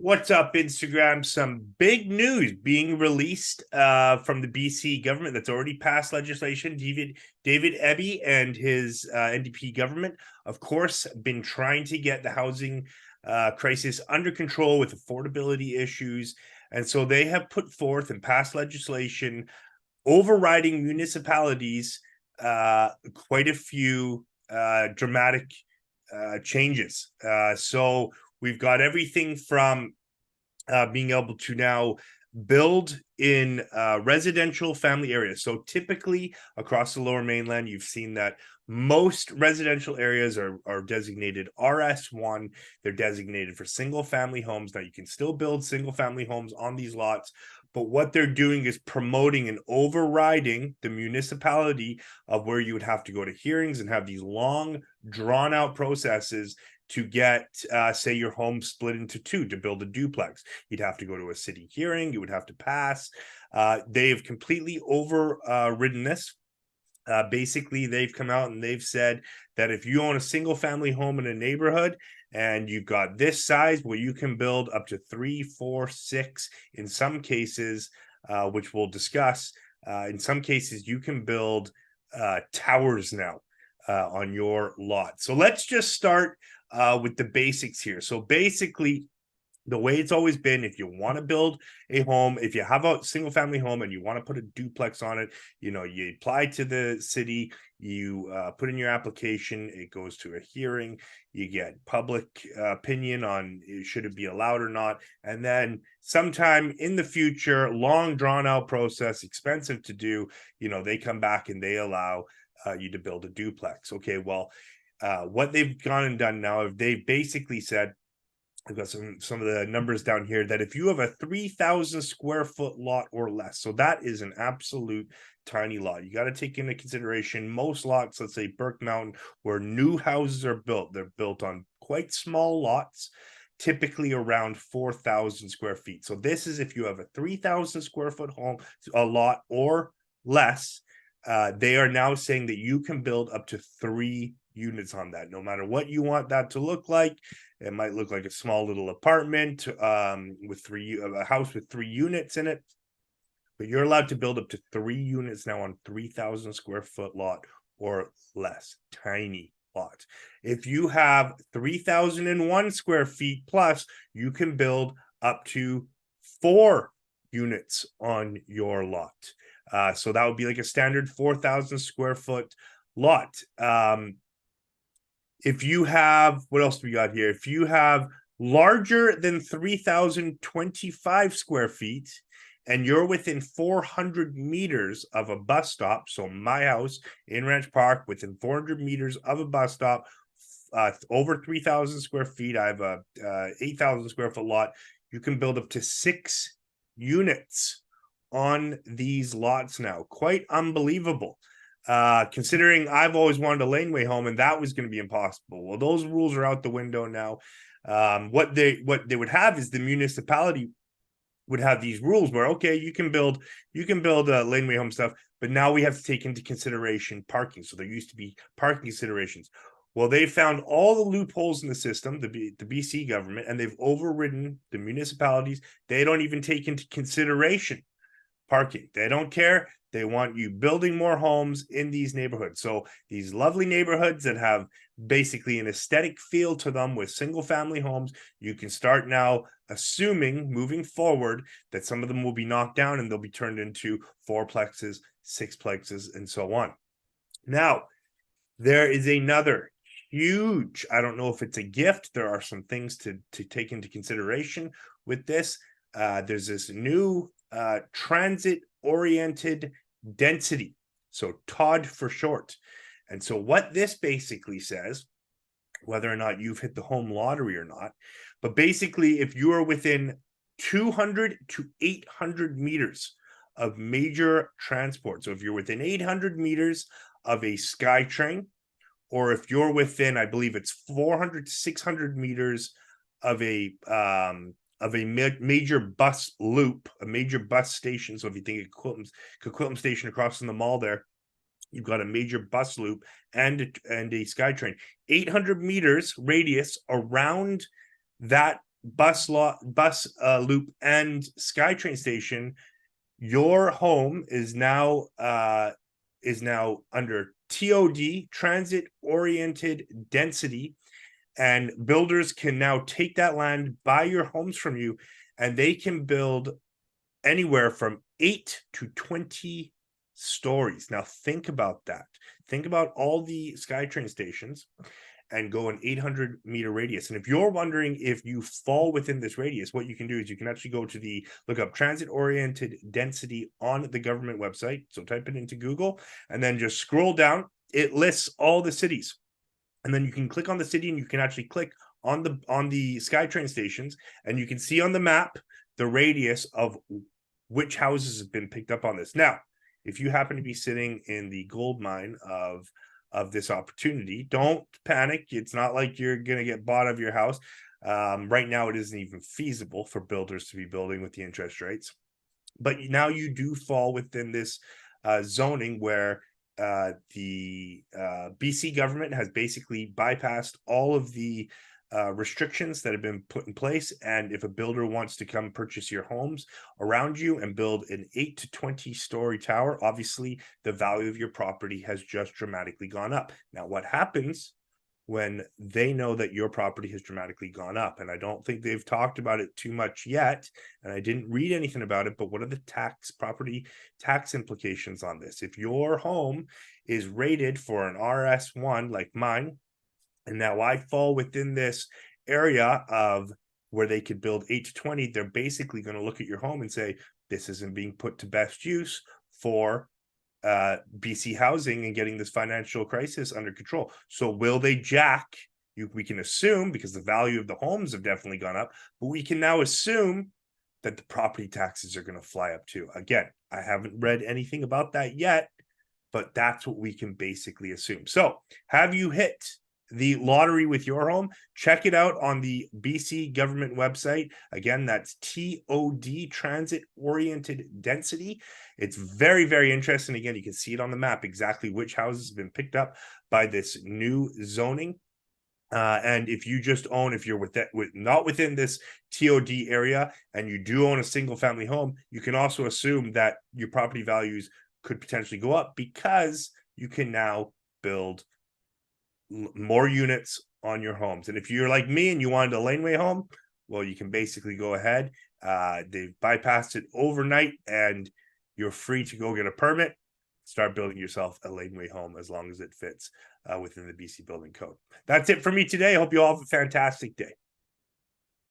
What's up, Instagram? Some big news being released from the BC government that's already passed legislation. David Eby and his NDP government, of course, been trying to get the housing crisis under control with affordability issues. And so they have put forth and passed legislation overriding municipalities quite a few dramatic changes. So we've got everything from being able to now build in residential family areas. So typically across the lower mainland, you've seen that most residential areas are designated RS1. They're designated for single family homes. Now you can still build single family homes on these lots, but what they're doing is promoting and overriding the municipality of where you would have to go to hearings and have these long drawn out processes to get, say, your home split into two to build a duplex. You'd have to go to a city hearing. You would have to pass. They've completely overridden this. Basically, they've come out and they've said that if you own a single family home in a neighborhood and you've got this size, well, you can build up to 3, 4, 6 in some cases, which we'll discuss. In some cases, you can build towers now on your lot. So let's just start with the basics here. So basically, the way it's always been, if you want to build a home, if you have a single family home and you want to put a duplex on it, you apply to the city, you put in your application, it goes to a hearing, you get public opinion on should it be allowed or not, and then sometime in the future, long drawn out process, expensive to do, they come back and they allow you to build a duplex. Okay, well, what they've gone and done now, they've basically said, I've got some of the numbers down here, that if you have a 3,000 square foot lot or less, so that is an absolute tiny lot. You got to take into consideration most lots, let's say Burke Mountain, where new houses are built, they're built on quite small lots, typically around 4,000 square feet. So this is if you have a 3,000 square foot home, a lot or less. They are now saying that you can build up to 3 units on that, no matter what you want that to look like. It might look like a small little apartment with a house with 3 units in it, but you're allowed to build up to 3 units now on 3,000 square foot lot or less. Tiny lot. If you have 3,001 square feet plus, you can build up to 4 units on your lot. So that would be like a standard 4,000 square foot lot. If you have, what else do we got here? If you have larger than 3,025 square feet and you're within 400 meters of a bus stop, so my house in Ranch Park, within 400 meters of a bus stop, over 3,000 square feet, I have a 8,000 square foot lot, you can build up to 6 units on these lots now. Quite unbelievable. Considering I've always wanted a laneway home and that was going to be impossible. Well, those rules are out the window now. What they would have is the municipality would have these rules where, okay, you can build laneway home stuff, but now we have to take into consideration parking. So there used to be parking considerations. Well, they found all the loopholes in the system, the BC government, and they've overridden the municipalities. They don't even take into consideration parking. They don't care. They want you building more homes in these neighborhoods. So these lovely neighborhoods that have basically an aesthetic feel to them with single family homes, you can start now assuming moving forward that some of them will be knocked down and they'll be turned into 4plexes, 6plexes, and so on. Now, there is another huge, I don't know if it's a gift. There are some things to take into consideration with this. There's this new transit-oriented density, so TOD for short. And so what this basically says, whether or not you've hit the home lottery or not, but basically if you are within 200 to 800 meters of major transport, so if you're within 800 meters of a SkyTrain, or if you're within, I believe it's 400 to 600 meters of a major bus loop, a major bus station. So if you think Coquitlam Station across from the mall there, you've got a major bus loop and a SkyTrain. 800 meters radius around that loop, and SkyTrain station, your home is now under TOD, transit oriented density, and builders can now take that land, buy your homes from you, and they can build anywhere from 8 to 20 stories. Now think about that. Think about all the SkyTrain stations and go an 800-meter radius. And if you're wondering if you fall within this radius, what you can do is you can actually go to look up transit-oriented density on the government website. So type it into Google and then just scroll down. It lists all the cities. And then you can click on the city and you can actually click on the SkyTrain stations, and you can see on the map the radius of which houses have been picked up on this. Now, if you happen to be sitting in the gold mine of this opportunity, don't panic. It's not like you're going to get bought out of your house. Right now, it isn't even feasible for builders to be building with the interest rates. But now you do fall within this zoning where the BC government has basically bypassed all of the restrictions that have been put in place. And if a builder wants to come purchase your homes around you and build an 8 to 20 story tower, obviously the value of your property has just dramatically gone up. Now, what happens when they know that your property has dramatically gone up? And I don't think they've talked about it too much yet, and I didn't read anything about it, but what are the property tax implications on this? If your home is rated for an RS1 like mine, and now I fall within this area of where they could build 8 to 20, they're basically going to look at your home and say, this isn't being put to best use for BC housing and getting this financial crisis under control. So will they jack you? We can assume, because the value of the homes have definitely gone up, but we can now assume that the property taxes are going to fly up too. Again, I haven't read anything about that yet, but that's what we can basically assume. So have you hit the lottery with your home? Check it out on the BC government website. Again, that's TOD, transit oriented density. It's very, very interesting. Again, you can see it on the map exactly which houses have been picked up by this new zoning. And if you just own, if you're not within this TOD area and you do own a single family home, you can also assume that your property values could potentially go up because you can now build more units on your homes. And if you're like me and you wanted a laneway home, well, you can basically go ahead. They've bypassed it overnight and you're free to go get a permit, start building yourself a laneway home as long as it fits within the BC building code. That's it for me today. I hope you all have a fantastic day.